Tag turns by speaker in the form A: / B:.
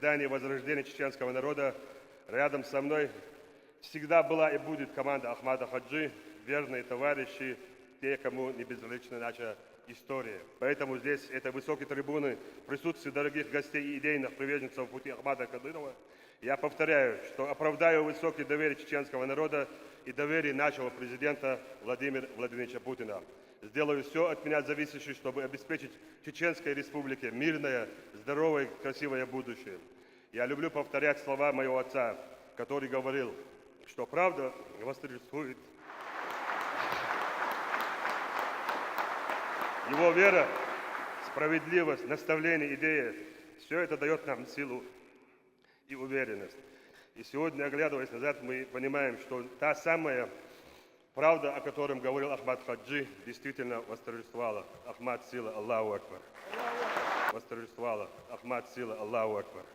A: создании возрождения чеченского народа рядом со мной всегда была и будет команда Ахмада Хаджи, верные товарищи, те, кому не безразлична наша история. Поэтому здесь, этой высокой трибуны, в присутствии дорогих гостей и идейных приверженцев пути Ахмада Кадырова, я повторяю, что оправдаю высокое доверие чеченского народа и доверие нашего президента Владимира Владимировича Путина. Сделаю все от меня зависящее, чтобы обеспечить Чеченской Республике мирное, здоровое, красивое будущее. Я люблю повторять слова моего отца, который говорил, что правда восторжествует. Его вера, справедливость, наставление, идея – все это дает нам силу и уверенность. И сегодня, оглядываясь назад, мы понимаем, что та самая правда, о котором говорил Ахмад Хаджи, действительно восторжествовала. Ахмад сила, Аллаху Акбар. Восторжествовала. Ахмад сила, Аллаху Акбар.